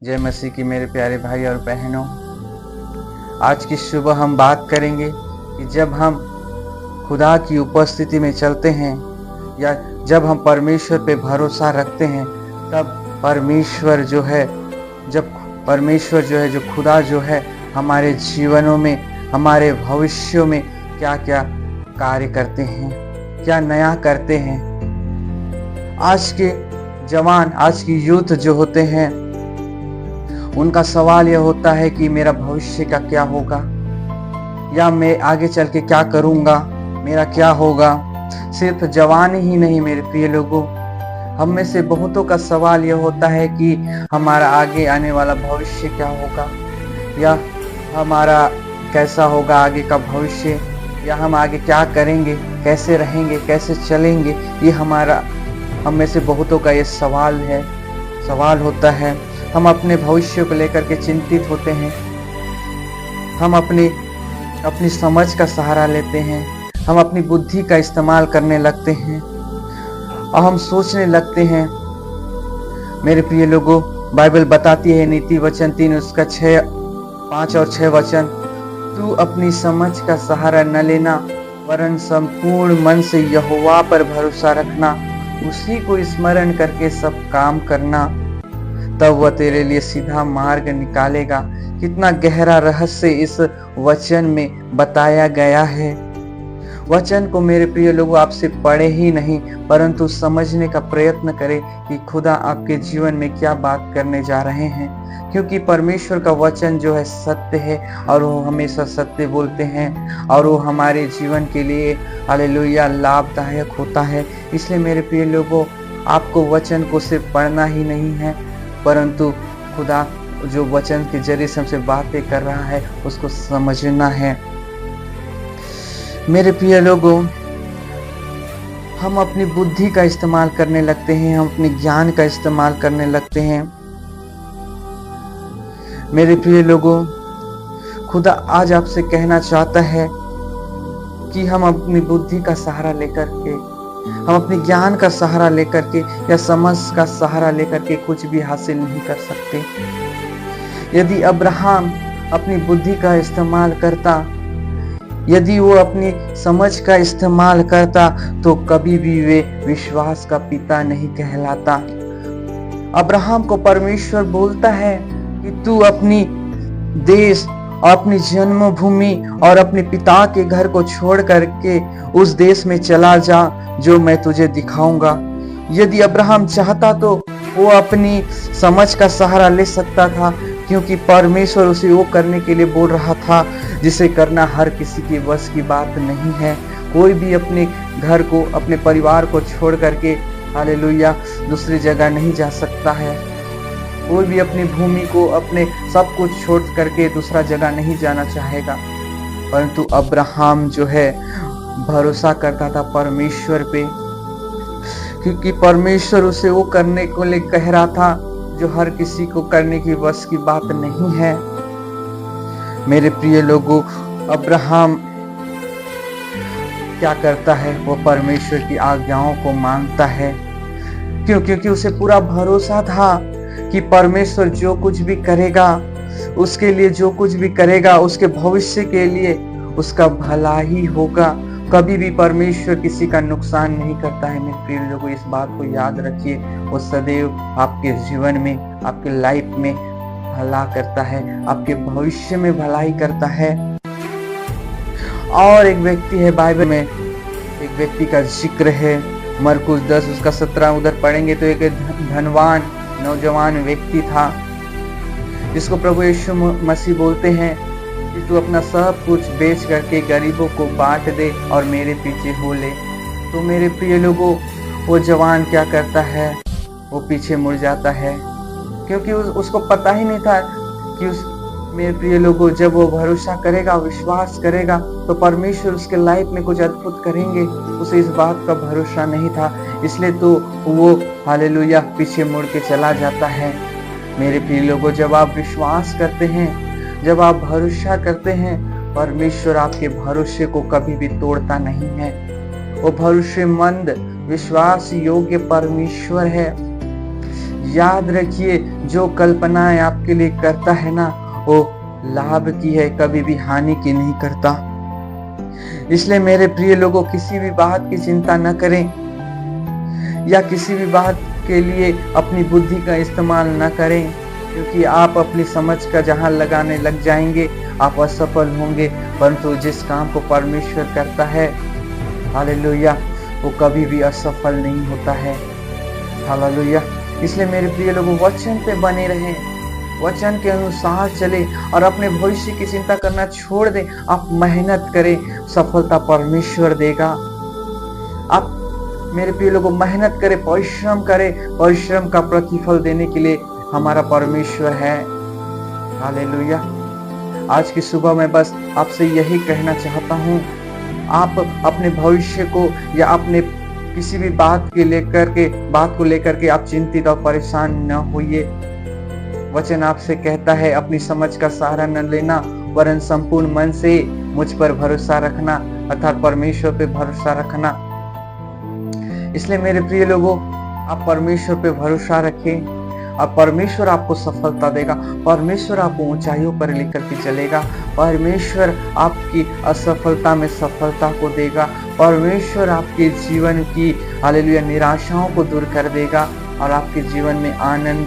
जय मसीह की मेरे प्यारे भाई और बहनों, आज की सुबह हम बात करेंगे कि जब हम खुदा की उपस्थिति में चलते हैं या जब हम परमेश्वर पे भरोसा रखते हैं, तब परमेश्वर जो है जो खुदा जो है हमारे जीवनों में, हमारे भविष्यों में क्या क्या कार्य करते हैं, क्या नया करते हैं। आज के जवान, आज की यूथ जो होते हैं, उनका सवाल यह होता है कि मेरा भविष्य का क्या होगा, या मैं आगे चल के क्या करूंगा, मेरा क्या होगा। सिर्फ जवान ही नहीं मेरे प्रिय लोगों, हम में से बहुतों का सवाल यह होता है कि हमारा आगे आने वाला भविष्य क्या होगा, या हमारा कैसा होगा आगे का भविष्य, या हम आगे क्या करेंगे, कैसे रहेंगे, कैसे चलेंगे। ये हम में से बहुतों का ये सवाल होता है। हम अपने भविष्य को लेकर के चिंतित होते हैं। हम अपनी समझ का सहारा लेते हैं, हम अपनी बुद्धि का इस्तेमाल करने लगते हैं और हम सोचने लगते हैं। मेरे प्रिय लोगों, बाइबल बताती है नीति वचन 3 उसका 5 और 6 वचन, तू अपनी समझ का सहारा न लेना, वरन संपूर्ण मन से यहोवा पर भरोसा रखना, उसी को स्मरण करके सब काम करना, तब वह तेरे लिए सीधा मार्ग निकालेगा। कितना गहरा रहस्य इस वचन में बताया गया है। वचन को मेरे प्रिय लोगों आपसे पढ़े ही नहीं, परंतु समझने का प्रयत्न करें कि खुदा आपके जीवन में क्या बात करने जा रहे हैं, क्योंकि परमेश्वर का वचन जो है सत्य है और वो हमेशा सत्य बोलते हैं और वो हमारे जीवन के लिए हालेलुया लाभदायक होता है। इसलिए मेरे प्रिय लोगों, आपको वचन को सिर्फ पढ़ना ही नहीं है, परंतु खुदा जो वचन के जरिए से हमसे बातें कर रहा है उसको समझना है। मेरे प्रिय लोगों, हम अपनी बुद्धि का इस्तेमाल करने लगते हैं, हम अपने ज्ञान का इस्तेमाल करने लगते हैं। मेरे प्रिय लोगों, खुदा आज आपसे कहना चाहता है कि हम अपनी बुद्धि का सहारा लेकर के, हम अपने ज्ञान का सहारा लेकर के या समझ का सहारा लेकर के कुछ भी हासिल नहीं कर सकते। यदि अब्राहम अपनी बुद्धि का इस्तेमाल करता, यदि वो अपनी समझ का इस्तेमाल करता, तो कभी भी वे विश्वास का पिता नहीं कहलाता। अब्राहम को परमेश्वर बोलता है कि तू अपनी देश और अपनी जन्मभूमि और अपने पिता के घर को छोड़ करके उस देश में चला जा जो मैं तुझे दिखाऊंगा। यदि अब्राहम चाहता तो वो अपनी समझ का सहारा ले सकता था, क्योंकि परमेश्वर उसे वो करने के लिए बोल रहा था जिसे करना हर किसी के बस की बात नहीं है। कोई भी अपने घर को, अपने परिवार को छोड़ करके हालेलुया दूसरी जगह नहीं जा सकता है। कोई भी अपनी भूमि को, अपने सब कुछ छोड़ करके दूसरा जगह नहीं जाना चाहेगा, परंतु अब्राहम जो है भरोसा करता था परमेश्वर पे, क्योंकि परमेश्वर उसे वो करने को लिए कह रहा था जो हर किसी को करने की बस की बात नहीं है। मेरे प्रिय लोगों, अब्राहम क्या करता है, वो परमेश्वर की आज्ञाओं को मानता है। क्योंकि उसे पूरा भरोसा था कि परमेश्वर जो कुछ भी करेगा, उसके लिए जो कुछ भी करेगा, उसके भविष्य के लिए उसका भला ही होगा। कभी भी परमेश्वर किसी का नुकसान नहीं करता है। मेरे प्रिय लोगों, इस बात को याद रखिए, वो सदैव आपके जीवन में, आपके लाइफ में भला करता है, आपके भविष्य में भलाई करता है। और एक व्यक्ति है बाइबल में, एक व्यक्ति का जिक्र है, मरकुस 10 उसका 17 उधर पढ़ेंगे तो एक धनवान नौजवान व्यक्ति था जिसको प्रभु यीशु मसीह बोलते हैं कि तू अपना सब कुछ बेच करके गरीबों को बांट दे और मेरे पीछे हो ले। तो मेरे प्रिय लोगों, वो जवान क्या करता है, वो पीछे मुड़ जाता है, क्योंकि उसको पता ही नहीं था कि मेरे प्रिय लोगों, जब वो भरोसा करेगा, विश्वास करेगा, तो परमेश्वर उसके लाइफ में कुछ अद्भुत करेंगे। उसे इस बात का भरोसा नहीं था, इसलिए तो वो हालेलुया पीछे मुड़ के चला जाता है। मेरे प्रिय लोगों, जब आप विश्वास करते हैं, जब आप भरोसा करते हैं, परमेश्वर आपके भरोसे को कभी भी तोड़ता नहीं है। वो भरोसेमंद, विश्वास योग्य परमेश्वर है। याद रखिए, जो कल्पनाएं आपके लिए करता है ना, वो लाभ की है, कभी भी हानि की नहीं करता। इसलिए मेरे प्रिय लोगों, किसी भी बात की चिंता न करें या किसी भी बात के लिए अपनी बुद्धि का इस्तेमाल न करें, क्योंकि आप अपनी समझ का जहां लगाने लग जाएंगे आप असफल होंगे। परंतु जिस काम को परमेश्वर करता है, हालेलुया, वो कभी भी असफल नहीं होता है। हालेलुया। इसलिए मेरे प्रिय लोगों, वचन पे बने रहें, वचन के अनुसार चले और अपने भविष्य की चिंता करना छोड़ दें। आप मेहनत करें, सफलता परमेश्वर देगा। आप मेरे प्रिय लोगों मेहनत करें, परिश्रम करें, परिश्रम का प्रतिफल देने के लिए हमारा परमेश्वर है। हालेलुया। आज की सुबह मैं बस आपसे यही कहना चाहता हूँ, आप अपने भविष्य को या अपने किसी भी बात को लेकर के आप चिंतित और परेशान न होइए। वचन आपसे कहता है, अपनी समझ का सहारा न लेना, वरन संपूर्ण मन से मुझ पर भरोसा रखना, अर्थात परमेश्वर पे भरोसा रखना। इसलिए मेरे प्रिय लोगों, आप परमेश्वर पे भरोसा रखें और परमेश्वर आपको सफलता देगा। परमेश्वर आपको ऊंचाइयों पर लेकर के चलेगा। परमेश्वर आपकी असफलता में सफलता को देगा। परमेश्वर आपके जीवन की हालेलुया निराशाओं को दूर कर देगा और आपके जीवन में आनंद